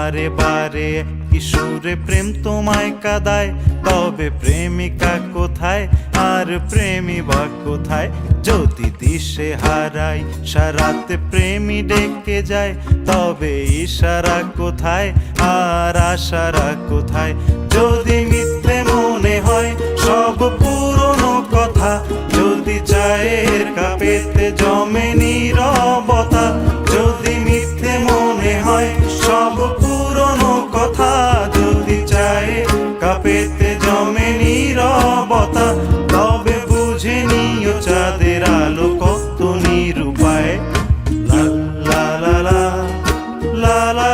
বারে বারে কিশোরে প্রেম তোমায় কাঁদায়, তবে প্রেমিকা কোথায় আর প্রেমী বা কোথায়? যদি দিশে হারাই সারাতে প্রেমী ডেকে যায়, তবে ইশারা কোথায় আর আশারা কোথায়? যদি মিথ্যে মনে হয় সব পুরনো কথা, যদি চায়ের কাপেতে জমে নীরবতা, যদি মিথ্যে মনে হয় সব পুরনো কথা, যদি চায়ের কাপেতে জমে নীরবতা, তবে বুঝে নিও চাঁদের আলো কত নিরূপায়। লা লা লা লা লা লা